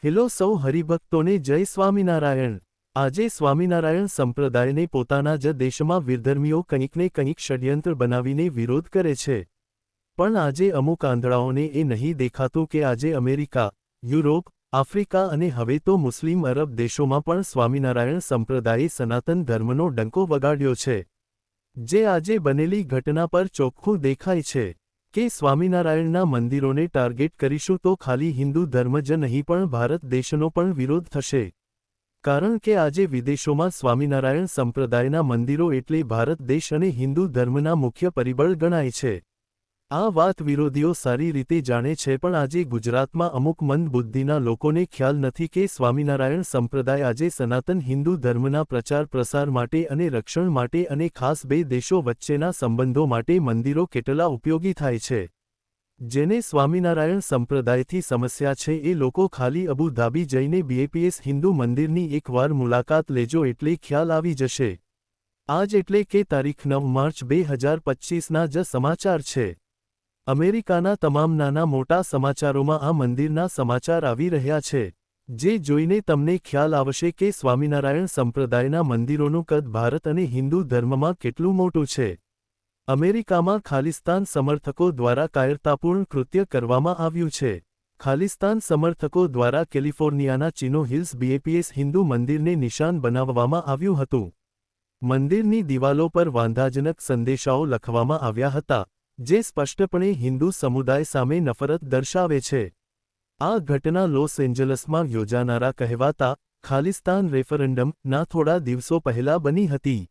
Hello સૌ હરિભક્તોને જય સ્વામિનારાયણ। આજે સ્વામિનારાયણ સંપ્રદાયને પોતાના જ દેશમાં વિરધર્મીઓ કંઈકને કંઈક ષડયંત્ર બનાવીને વિરોધ કરે છે। પણ આજે અમુક આંધળાઓને એ નહીં દેખાતું કે આજે અમેરિકા, યુરોપ, આફ્રિકા અને હવે તો મુસ્લિમ અરબ દેશોમાં પણ સ્વામિનારાયણ સંપ્રદાયે સનાતન ધર્મનો ડંકો વગાડ્યો છે। જે આજે બનેલી ઘટના પર ચોખ્ખું દેખાય છે કે સ્વામિનારાયણના મંદિરોને ટાર્ગેટ કરીશું તો ખાલી હિન્દુ ધર્મ જ નહીં પણ ભારત દેશનો પણ વિરોધ થશે। કારણ કે આજે વિદેશોમાં સ્વામિનારાયણ સંપ્રદાયના મંદિરો એટલે ભારત દેશ અને હિન્દુ ધર્મના મુખ્ય પરિબળ ગણાય છે। આ વાત વિરોધીઓ સારી રીતે જાણે છે પણ આજે ગુજરાતમાં અમુક મંદ બુદ્ધિના લોકોને ખ્યાલ નથી કે સ્વામિનારાયણ સંપ્રદાય આજે સનાતન હિન્દુ ધર્મના પ્રચાર પ્રસાર માટે અને રક્ષણ માટે અને ખાસ બે દેશો વચ્ચેના સંબંધો માટે મંદિરો કેટલા ઉપયોગી થાય છે। જેને સ્વામિનારાયણ સંપ્રદાયથી સમસ્યા છે એ લોકો ખાલી અબુ ધાબી જઈને બીએપીએસ હિન્દુ મંદિરની એકવાર મુલાકાત લેજો એટલે ખ્યાલ આવી જશે। આજ એટલે કે તારીખ 9 માર્ચ 2025ના જ સમાચાર છે। અમેરિકાના તમામ નાના મોટા સમાચારોમાં આ મંદિરના સમાચાર આવી રહ્યા છે, જે જોઈને તમને ખ્યાલ આવશે કે સ્વામિનારાયણ સંપ્રદાયના મંદિરોનું કદ ભારત અને હિન્દુ ધર્મમાં કેટલું મોટું છે। અમેરિકામાં ખાલિસ્તાન સમર્થકો દ્વારા કાયરતાપૂર્ણ કૃત્ય કરવામાં આવ્યું છે। ખાલિસ્તાન સમર્થકો દ્વારા કેલિફોર્નિયાના ચિનો હિલ્સ બીએપીએસ હિન્દુ મંદિરને નિશાન બનાવવામાં આવ્યું હતું। મંદિરની દિવાલો પર વાંધાજનક સંદેશાઓ લખવામાં આવ્યા હતા, જે સ્પષ્ટપણે હિન્દુ સમુદાય સામે નફરત દર્શાવે છે। આ ઘટના લોસ એન્જલસમાં યોજાનારા કહેવાતા ખાલિસ્તાન રેફરન્ડમના થોડા દિવસો પહેલા બની હતી।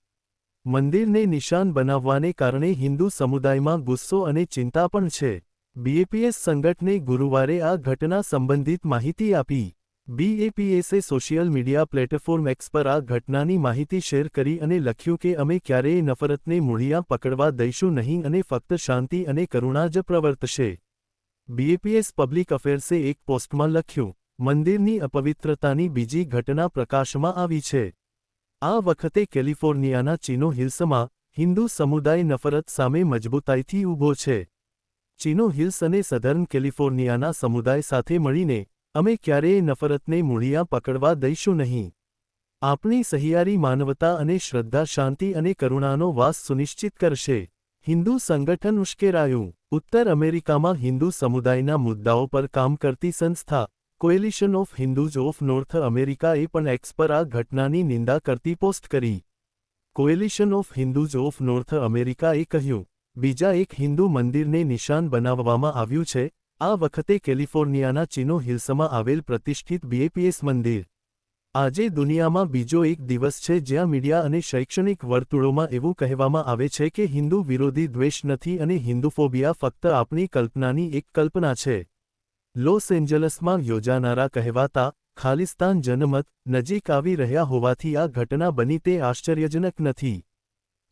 મંદિરને નિશાન બનાવવાને કારણે હિન્દુ સમુદાયમાં ગુસ્સો અને ચિંતા પણ છે। બીએપીએસ સંગઠને ગુરુવારે આ ઘટના સંબંધિત માહિતી આપી। બીએપીએસે સોશિયલ મીડિયા પ્લેટફોર્મ એક્સ પર આ ઘટનાની માહિતી શેર કરી અને લખ્યું કે અમે ક્યારેય નફરતને મૂળિયાં પકડવા દઈશું નહીં અને ફક્ત શાંતિ અને કરુણા જ પ્રવર્તશે। બીએપીએસ પબ્લિક અફેર્સે એક પોસ્ટમાં લખ્યું, મંદિરની અપવિત્રતાની બીજી ઘટના પ્રકાશમાં આવી છે। આ વખતે કેલિફોર્નિયાના ચિનો હિલ્સમાં હિન્દુ સમુદાય નફરત સામે મજબૂતાઈથી ઊભો છે। ચિનો હિલ્સ અને સધર્ન કેલિફોર્નિયાના સમુદાય સાથે મળીને અમે ક્યારેય નફરતને મૂળિયાં પકડવા દઈશું નહીં। આપણી સહિયારી માનવતા અને શ્રદ્ધા શાંતિ અને કરુણાનો વાસ સુનિશ્ચિત કરશે। હિન્દુ સંગઠન ઉશ્કેરાયું। ઉત્તર અમેરિકામાં હિન્દુ સમુદાયના મુદ્દાઓ પર કામ કરતી સંસ્થા કોએલિશન ઓફ હિન્દુઝ ઓફ નોર્થ અમેરિકાએ પણ એક્સ પર આ ઘટનાની નિંદા કરતી પોસ્ટ કરી। કોએલિશન ઓફ હિન્દુઝ ઓફ નોર્થ અમેરિકાએ કહ્યું, બીજા એક હિન્દુ મંદિરને નિશાન બનાવવામાં આવ્યું છે, આ વખતે કેલિફોર્નિયાના ચિનો હિલ્સમાં આવેલ પ્રતિષ્ઠિત બીએપીએસ મંદિર। આજે દુનિયામાં બીજો એક દિવસ છે જ્યાં મીડિયા અને શૈક્ષણિક વર્તુળોમાં એવું કહેવામાં આવે છે કે હિન્દુ વિરોધી દ્વેષ નથી અને હિન્દુફોબિયા ફક્ત આપણી કલ્પનાની એક કલ્પના છે। લોસ એન્જલસમાં યોજાનારા કહેવાતા ખાલિસ્તાન જનમત નજીક આવી રહ્યા હોવાથી આ ઘટના બની તે આશ્ચર્યજનક નથી।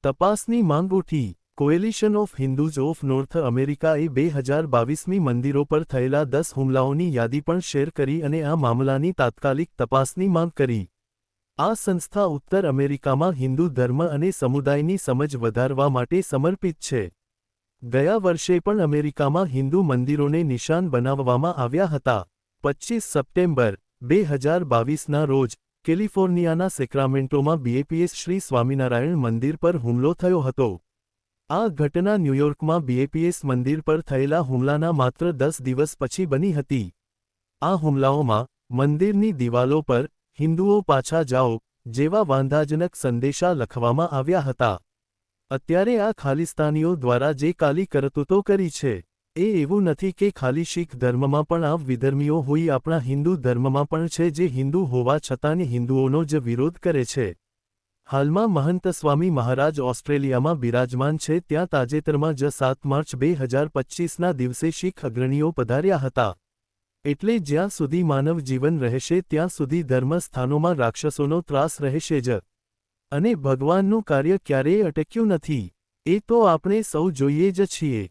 તપાસની માંગ ઉઠી। કોએલિશન ઓફ હિન્દુઝ ઓફ નોર્થ અમેરિકાએ 2022મી મંદિરો પર થયેલા 10 હુમલાઓની યાદી પણ શેર કરી અને આ મામલાની તાત્કાલિક તપાસની માંગ કરી। આ સંસ્થા ઉત્તર અમેરિકામાં હિન્દુ ધર્મ અને સમુદાયની સમજ વધારવા માટે સમર્પિત છે। ગયા વર્ષે પણ અમેરિકામાં હિન્દુ મંદિરોને નિશાન બનાવવામાં આવ્યા હતા। 25 સપ્ટેમ્બર 2022ના રોજ કેલિફોર્નિયાના સેક્રામેન્ટોમાં બીએપીએસ શ્રી સ્વામિનારાયણ મંદિર પર હુમલો થયો હતો। આ ઘટના ન્યૂયોર્કમાં બીએપીએસ મંદિર પર થયેલા હુમલાના માત્ર 10 દિવસ પછી બની હતી। આ હુમલાઓમાં મંદિરની દિવાલો પર હિન્દુઓ પાછા જાઓ જેવા વાંધાજનક સંદેશા લખવામાં આવ્યા હતા। અત્યારે આ ખાલિસ્તાનીઓ દ્વારા જે કાલી કરતૂતો કરી છે એ એવું નથી કે ખાલી શીખ ધર્મમાં પણ આ વિધર્મીઓ હોય, આપણા હિન્દુ ધર્મમાં પણ છે જે હિન્દુ હોવા છતાં હિન્દુઓનો જ વિરોધ કરે છે। હાલમાં મહંત સ્વામી મહારાજ ઓસ્ટ્રેલિયામાં બિરાજમાન છે, ત્યાં તાજેતરમાં જ 7 માર્ચ 2025ના દિવસે શીખ અગ્રણીઓ પધાર્યા હતા। એટલે જ્યાં સુધી માનવ જીવન રહેશે ત્યાં સુધી ધર્મ સ્થાનોમાં રાક્ષસોનો ત્રાસ રહેશે જ અને ભગવાનનું કાર્ય ક્યારેય અટક્યું નથી, એ તો આપણે સૌ જોઈએ જ છીએ।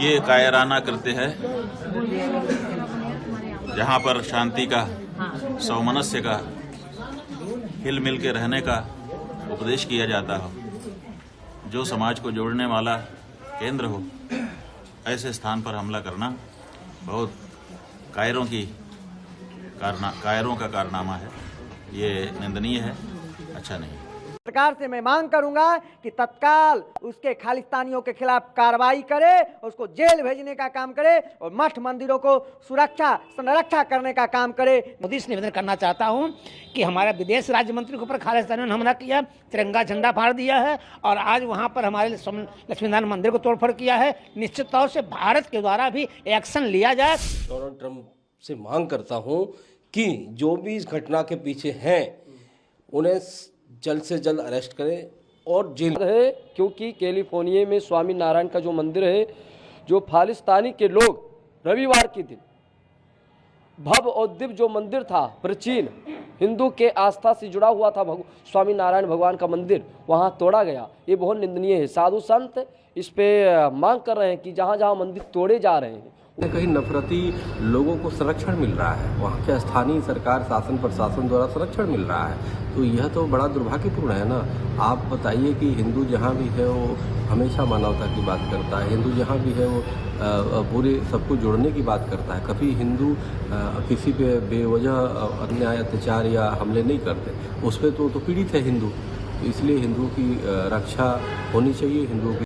ये कायराना करते हैं जहाँ पर शांति का सौमनस्य का हिल मिल के रहने का उपदेश किया जाता हो, जो समाज को जोड़ने वाला केंद्र हो, ऐसे स्थान पर हमला करना बहुत कायरों की कायरों का कारनामा है। ये निंदनीय है, अच्छा नहीं। सरकार से मैं मांग करूंगा कि तत्काल उसके खालिस्तानियों के खिलाफ कार्रवाई करे, उसको जेल भेजने का काम करे और मठ मंदिरों को सुरक्षा संरक्षा करने का काम करे। मोदी से निवेदन करना चाहता हूं कि हमारे विदेश राज्य मंत्री के ऊपर खालिस्तानियों ने हमला किया, तिरंगा झंडा फाड़ दिया है और आज वहां पर हमारे लक्ष्मीनारायण मंदिर को तोड़फोड़ किया है। निश्चित तौर से भारत के द्वारा भी एक्शन लिया जाए। डोनाल्ड ट्रंप से मांग करता हूं कि जो भी इस घटना के पीछे हैं उन्हें जल्द से जल्द अरेस्ट करें और जेल है, क्योंकि कैलिफोर्निया में स्वामी नारायण का जो मंदिर है, जो खालिस्तानी के लोग रविवार के दिन भव्य और दिव्य जो मंदिर था, प्राचीन हिंदू के आस्था से जुड़ा हुआ था स्वामी नारायण भगवान का मंदिर, वहां तोड़ा गया। ये बहुत निंदनीय है। साधु संत इस पे मांग कर रहे हैं कि जहां जहां मंदिर तोड़े जा रहे हैं कहीं नफरती लोगों को संरक्षण मिल रहा है, वहाँ के स्थानीय सरकार शासन प्रशासन द्वारा संरक्षण मिल रहा है, तो यह तो बड़ा दुर्भाग्यपूर्ण है ना। आप बताइए कि हिंदू जहाँ भी है वो हमेशा मानवता की बात करता है, हिंदू जहाँ भी है वो पूरे सबको जोड़ने की बात करता है। कभी हिंदू किसी पे बेवजह अन्याय अत्याचार या हमले नहीं करते, उस पर तो पीड़ित है हिंदू। तो इसलिए हिंदुओं की रक्षा होनी चाहिए, हिंदुओं की